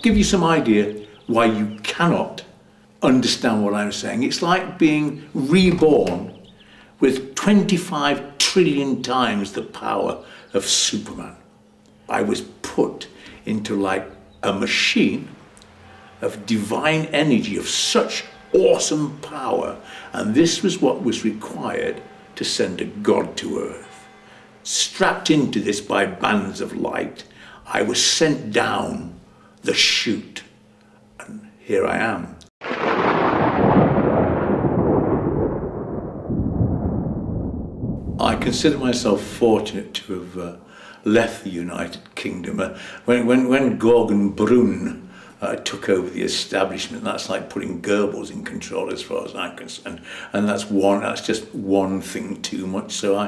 give you some idea why you cannot understand what I'm saying. It's like being reborn with 25 trillion times the power of Superman. I was put into like a machine of divine energy, of such awesome power, and this was what was required to send a God to earth. Strapped into this by bands of light, I was sent down the chute, and here I am. I consider myself fortunate to have left the United Kingdom. When Gorgon Brun took over the establishment, that's like putting Goebbels in control as far as I'm concerned, and that's just one thing too much. So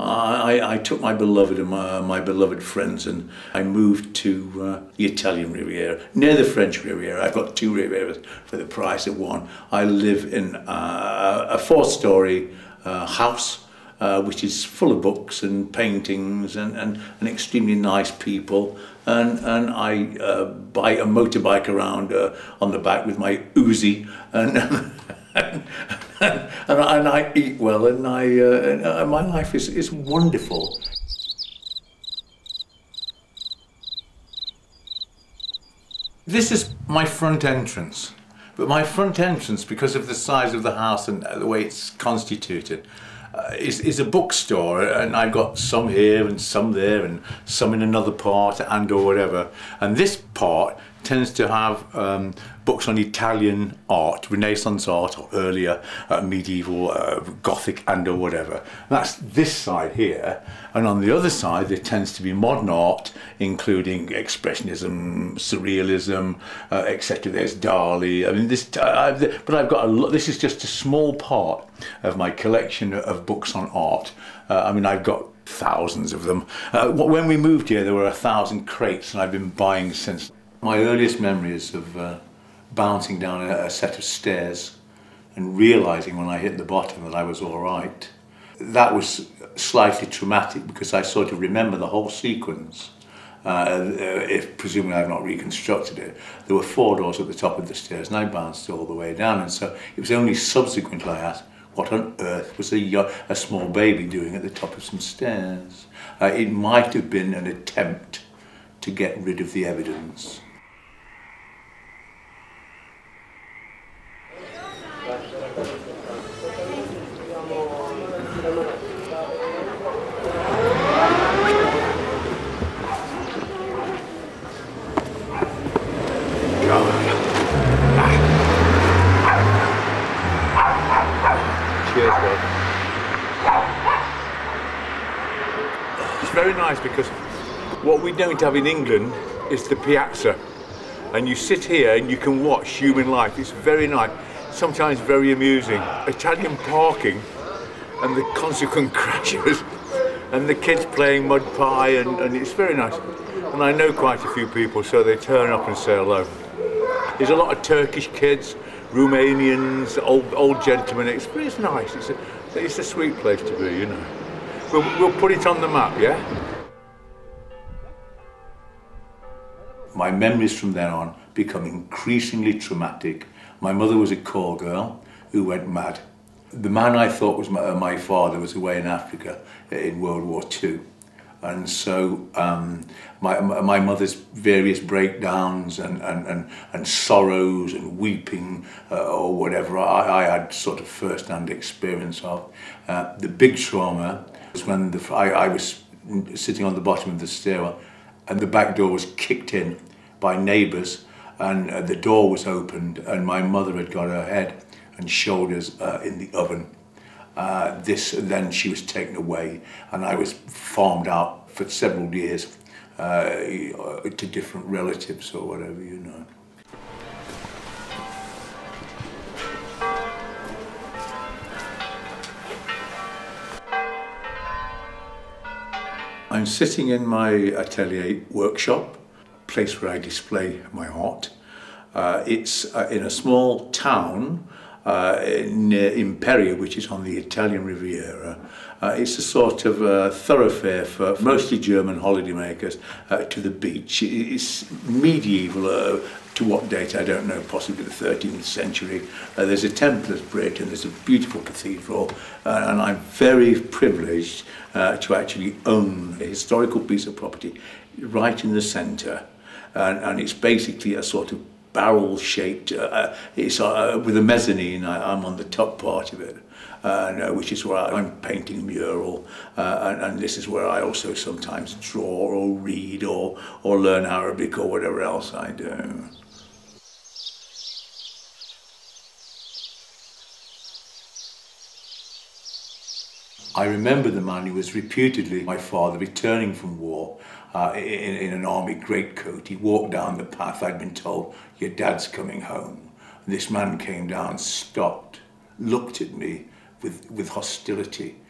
I took my beloved and my beloved friends, and I moved to the Italian Riviera, near the French Riviera. I've got two Rivieras for the price of one. I live in a 4-story house, which is full of books and paintings and extremely nice people, and I buy a motorbike around on the back with my Uzi, and I eat well, and my life is wonderful. This is my front entrance, but my front entrance, because of the size of the house and the way it's constituted, is a bookstore, and I've got some here and some there and some in another part and or whatever, and this part tends to have books on Italian art, Renaissance art or earlier medieval, Gothic and or whatever. That's this side here, and on the other side there tends to be modern art, including Expressionism, Surrealism, etc. There's Dali. I mean, but I've got a lot. This is just a small part of my collection of books on art. I mean, I've got thousands of them. When we moved here, there were 1,000 crates, and I've been buying since. My earliest memories of bouncing down a set of stairs and realising when I hit the bottom that I was all right. That was slightly traumatic because I sort of remember the whole sequence, if presumably I've not reconstructed it. There were 4 doors at the top of the stairs, and I bounced all the way down, and so it was only subsequently I asked, what on earth was a small baby doing at the top of some stairs? It might have been an attempt to get rid of the evidence. It's very nice because what we don't have in England is the piazza, and you sit here and you can watch human life. It's very nice, sometimes very amusing. Italian parking and the consequent crashes and the kids playing mud pie, and it's very nice. And I know quite a few people, so they turn up and say hello. There's a lot of Turkish kids, Romanians, old gentlemen. It's nice. It's a sweet place to be, you know. We'll put it on the map, yeah? My memories from then on become increasingly traumatic. My mother was a call girl who went mad. The man I thought was my father was away in Africa in World War II. And so my mother's various breakdowns and sorrows and weeping or whatever, I had sort of first-hand experience of. The big trauma was when I was sitting on the bottom of the stairwell and the back door was kicked in by neighbours, and the door was opened, and my mother had got her head and shoulders in the oven. Then she was taken away, and I was farmed out for several years to different relatives or whatever, you know. I'm sitting in my atelier workshop, a place where I display my art. It's in a small town near Imperia, which is on the Italian Riviera, It's a sort of thoroughfare for mostly German holidaymakers to the beach. It's medieval. To what date I don't know, possibly the 13th century. There's a Templars bridge and there's a beautiful cathedral, and I'm very privileged to actually own a historical piece of property right in the centre, and it's basically a sort of barrel-shaped, it's with a mezzanine. I'm on the top part of it, which is where I'm painting a mural, and this is where I also sometimes draw or read or learn Arabic or whatever else I do. I remember the man who was reputedly my father returning from war in an army greatcoat. He walked down the path. I'd been told, your dad's coming home. And this man came down, stopped, looked at me with hostility,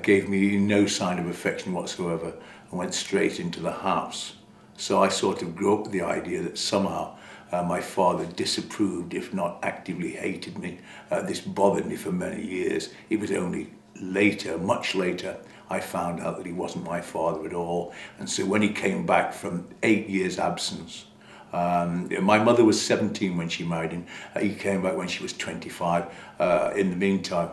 gave me no sign of affection whatsoever, and went straight into the house. So I sort of grew up with the idea that somehow my father disapproved, if not actively hated me. This bothered me for many years. It was only later, much later, I found out that he wasn't my father at all. And so when he came back from 8 years absence, my mother was 17 when she married him. He came back when she was 25. In the meantime,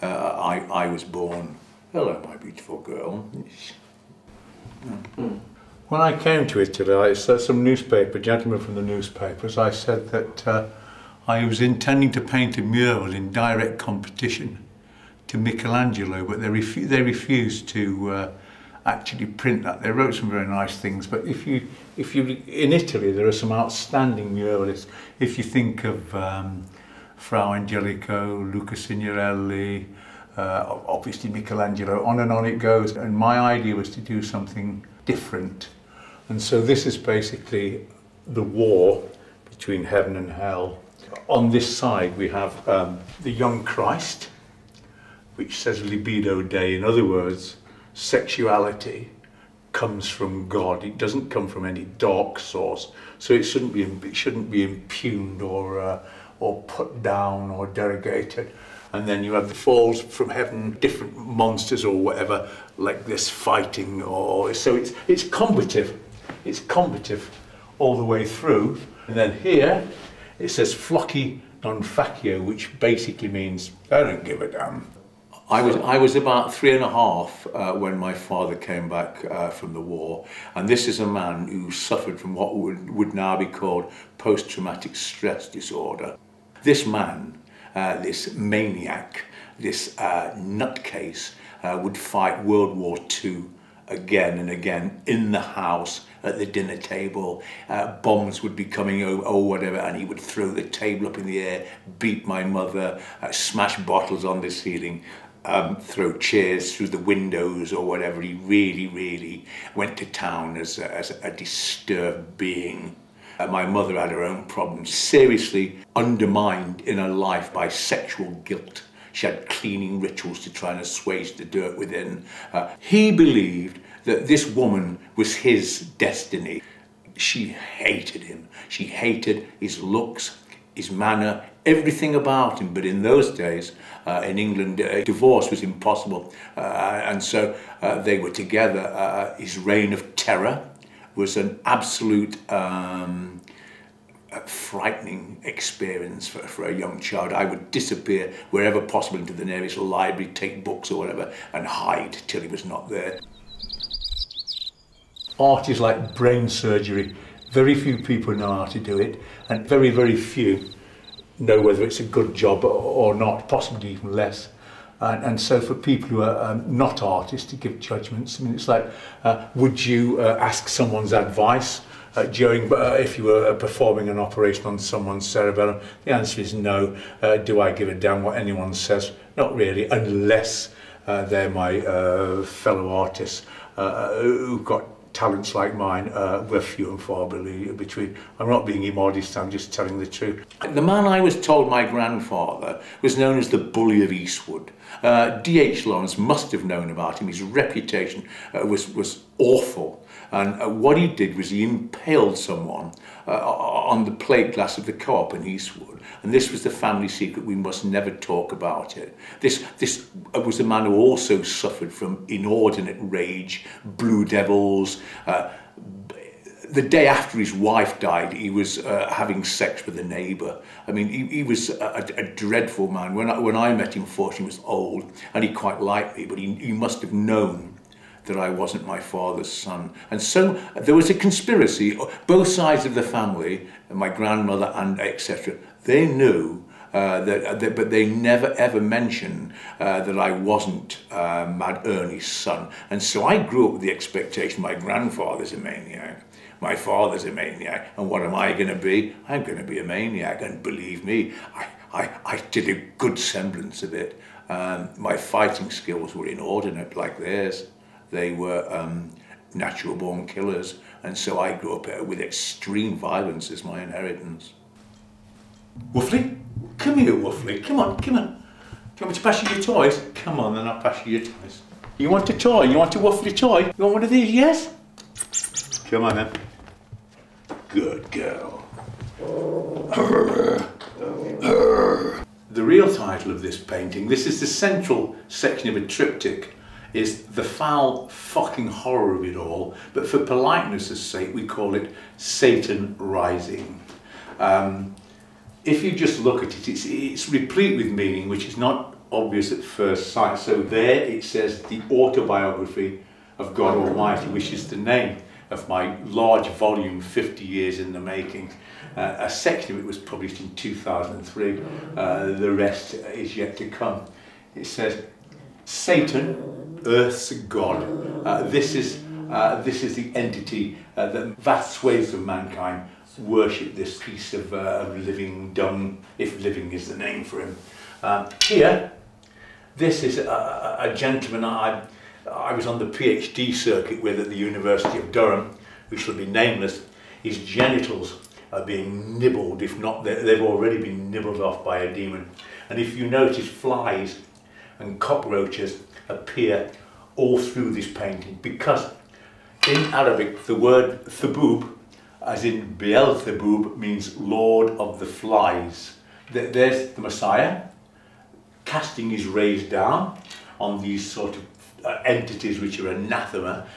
I was born. Hello, my beautiful girl. When I came to Italy, I said some gentleman from the newspapers, I said that I was intending to paint a mural in direct competition to Michelangelo, but they refused to actually print that. They wrote some very nice things, but if you in Italy there are some outstanding muralists. If you think of Frau Angelico, Luca Signorelli, obviously Michelangelo, on and on it goes. And my idea was to do something different, and so this is basically the war between heaven and hell. On this side we have the young Christ, which says libido Dei. In other words, sexuality comes from God. It doesn't come from any dark source, so it shouldn't be impugned or put down or derogated. And then you have the falls from heaven, different monsters or whatever, like this fighting, so it's combative. It's combative all the way through. And then here it says flocci non facio, which basically means I don't give a damn. I was about 3.5 when my father came back from the war, and this is a man who suffered from what would now be called post-traumatic stress disorder. This man, this maniac, this nutcase, would fight World War II again and again in the house, at the dinner table. Bombs would be coming or whatever, and he would throw the table up in the air, beat my mother, smash bottles on the ceiling, throw chairs through the windows or whatever. He really went to town as a disturbed being. My mother had her own problems, seriously undermined in her life by sexual guilt. She had cleaning rituals to try and assuage the dirt within. He believed that this woman was his destiny. She hated him. She hated his looks, his manner, everything about him. But in those days, in England, divorce was impossible. And so they were together. His reign of terror was an absolute frightening experience for a young child. I would disappear wherever possible into the nearest library, take books or whatever, and hide till he was not there. Art is like brain surgery. Very few people know how to do it, and very few know whether it's a good job or not, possibly even less. And so for people who are not artists to give judgments, I mean, it's like, would you ask someone's advice if you were performing an operation on someone's cerebellum? The answer is no. Do I give a damn what anyone says? Not really, unless they're my fellow artists who've got talents like mine. We're few and far between. I'm not being immodest, I'm just telling the truth. The man I was told my grandfather was known as the Bully of Eastwood. D.H. Lawrence must have known about him. His reputation was awful. And what he did was he impaled someone on the plate glass of the co-op in Eastwood. And this was the family secret. We must never talk about it. This was a man who also suffered from inordinate rage, blue devils. The day after his wife died, he was having sex with a neighbour. I mean, he was a dreadful man. When I met him, fortunately, he was old, and he quite liked me, but he must have known that I wasn't my father's son. And so there was a conspiracy. Both sides of the family, my grandmother and etc., they knew but they never ever mentioned that I wasn't Mad Ernie's son. And so I grew up with the expectation my grandfather's a maniac, my father's a maniac, and what am I going to be? I'm going to be a maniac. And believe me, I did a good semblance of it. My fighting skills were inordinate like theirs. They were natural born killers, and so I grew up with extreme violence as my inheritance. Wuffly? Come here, Wuffly. Come on, come on. Do you want me to pass you your toys? Come on, then I'll pass you your toys. You want a toy? You want a Wuffly toy? You want one of these, yes? Come on then. Good girl. The real title of this painting, this is the central section of a triptych, is the foul fucking horror of it all, but for politeness' sake we call it Satan Rising. If you just look at it, it's replete with meaning which is not obvious at first sight. So there it says the autobiography of God Almighty, which is the name of my large volume, 50 Years in the Making. A section of it was published in 2003, the rest is yet to come. It says, Satan, Earth's God. This is the entity that vast swathes of mankind worship, this piece of living dung, if living is the name for him. Here, this is a gentleman I was on the PhD circuit with at the University of Durham, who shall be nameless. His genitals are being nibbled, if not, they've already been nibbled off by a demon. And if you notice, flies and cockroaches appear all through this painting, because in Arabic the word thaboob, as in Beelzebub, means Lord of the Flies. There's the Messiah casting his rays down on these sort of entities which are anathema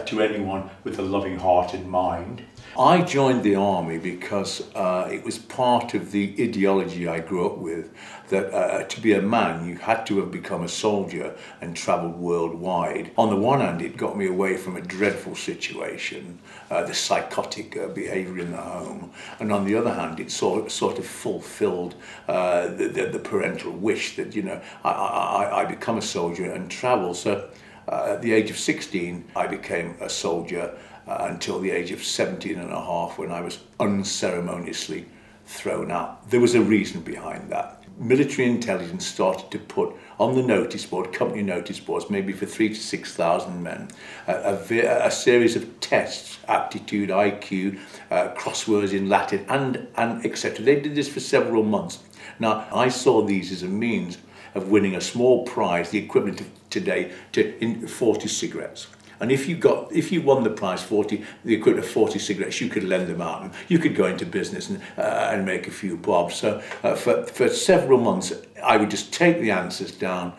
to anyone with a loving heart and mind. I joined the army because it was part of the ideology I grew up with, that to be a man you had to have become a soldier and travelled worldwide. On the one hand, it got me away from a dreadful situation, the psychotic behaviour in the home, and on the other hand it sort of fulfilled the parental wish that, you know, I become a soldier and travel. So at the age of 16 I became a soldier until the age of 17 and a half, when I was unceremoniously thrown out. There was a reason behind that. Military intelligence started to put on the notice board, company notice boards, maybe for 3,000 to 6,000 men, a series of tests, aptitude, IQ, crosswords in Latin, and etc. They did this for several months. Now, I saw these as a means of winning a small prize, the equivalent of today in 40 cigarettes. And if you won the prize, the equivalent of 40 cigarettes, you could lend them out, and you could go into business and make a few bob. So for several months, I would just take the answers down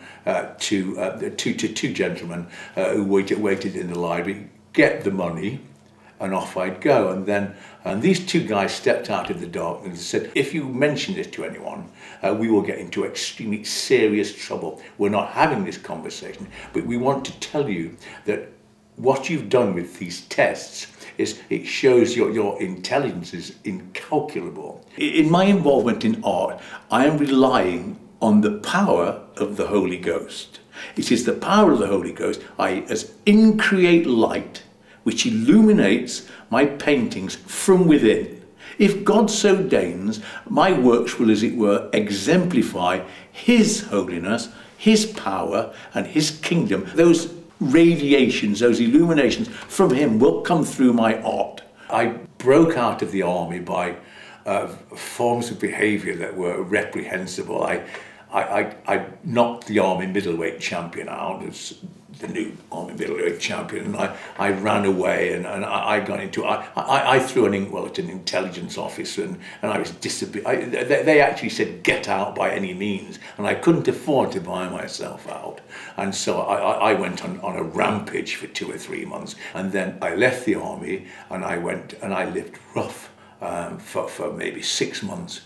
to two gentlemen who waited in the library, get the money, and off I'd go. And these two guys stepped out of the darkness and said, if you mention this to anyone, we will get into extremely serious trouble. We're not having this conversation, but we want to tell you that what you've done with these tests is it shows your intelligence is incalculable. In my involvement in art, I am relying on the power of the Holy Ghost. It is the power of the Holy Ghost, as increate light, which illuminates my paintings from within. If God so deigns, my works will, as it were, exemplify His holiness, His power, and His kingdom. Those radiations, those illuminations from Him will come through my art. I broke out of the army by forms of behaviour that were reprehensible. I knocked the army middleweight champion out. the new army middleweight champion, and I ran away, and I got into, I threw an inkwell at an intelligence officer, and I was they actually said get out by any means, and I couldn't afford to buy myself out, and so I went on a rampage for 2 or 3 months, and then I left the army, and I went and I lived rough for maybe 6 months.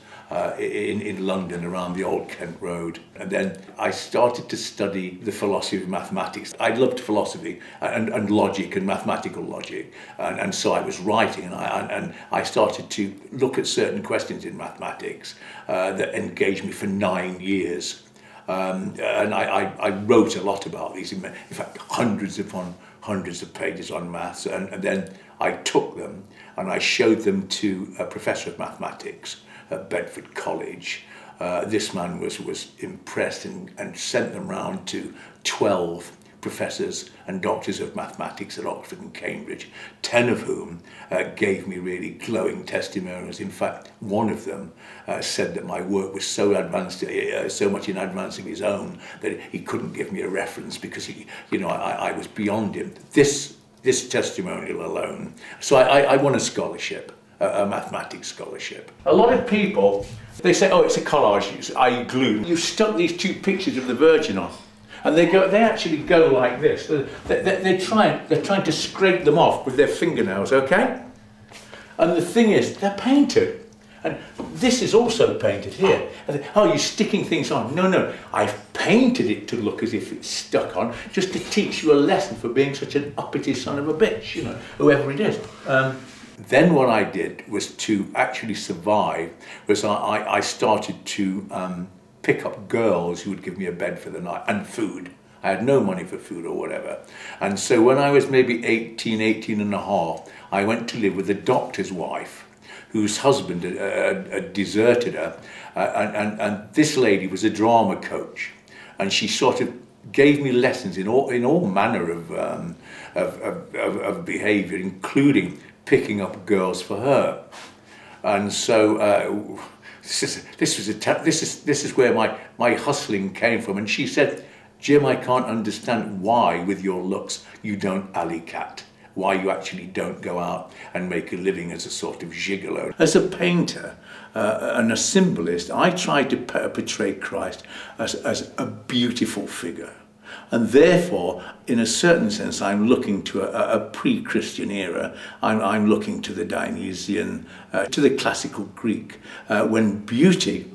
In London around the Old Kent Road, and then I started to study the philosophy of mathematics. I loved philosophy and logic and mathematical logic, and so I was writing, and I started to look at certain questions in mathematics that engaged me for 9 years, and I wrote a lot about these. In fact, hundreds upon hundreds of pages on maths, and then I took them and I showed them to a professor of mathematics at Bedford College. This man was impressed and sent them round to 12 professors and doctors of mathematics at Oxford and Cambridge, 10 of whom gave me really glowing testimonials. In fact, one of them said that my work was so advanced, so much in advance of his own, that he couldn't give me a reference because I was beyond him. This testimonial alone. So I won a scholarship. A mathematics scholarship. A lot of people, they say, oh, it's a collage, i.e. glue. You've stuck these 2 pictures of the Virgin on, and they actually go like this. They're trying to scrape them off with their fingernails, okay? And the thing is, they're painted. And this is also painted here. And oh, you're sticking things on. No, I've painted it to look as if it's stuck on, just to teach you a lesson for being such an uppity son of a bitch, whoever it is. Then what I did was to actually survive, was I started to pick up girls who would give me a bed for the night and food. I had no money for food or whatever. And so when I was maybe 18 and a half, I went to live with a doctor's wife whose husband had deserted her. And this lady was a drama coach. And she sort of gave me lessons in all manner of behaviour, including picking up girls for her. And so this is where my hustling came from. And she said, Jim, I can't understand why with your looks you don't alley cat, why you actually don't go out and make a living as a sort of gigolo. As a painter and a symbolist, I tried to portray Christ as a beautiful figure. And therefore, in a certain sense, I'm looking to a pre-Christian era. I'm looking to the Dionysian, to the classical Greek, when beauty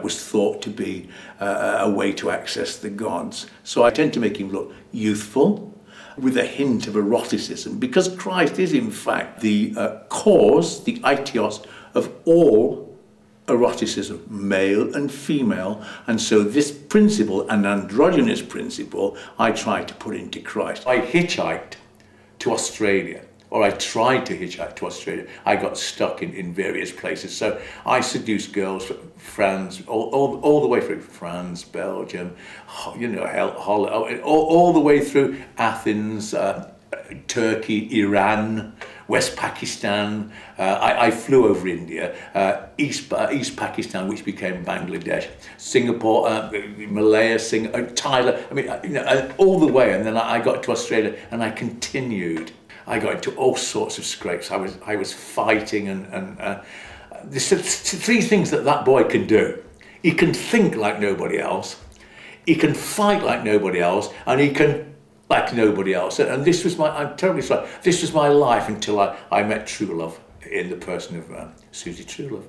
was thought to be a way to access the gods. So I tend to make him look youthful, with a hint of eroticism, because Christ is in fact the cause, the aitios, of all eroticism, male and female, and so this principle, an androgynous principle, I try to put into Christ. I hitchhiked to Australia, or I tried to hitchhike to Australia. I got stuck in various places, so I seduced girls from France, all the way through France, Belgium, all the way through Athens, Turkey, Iran, West Pakistan. I flew over India, East Pakistan, which became Bangladesh, Singapore, Malaya, Thailand. I mean, all the way. And then I got to Australia, and I continued. I got into all sorts of scrapes. I was fighting, and there's 3 things that boy can do. He can think like nobody else. He can fight like nobody else, and he can like nobody else. And this was I'm terribly sorry, this was my life until I met true love in the person of Susie Truelove.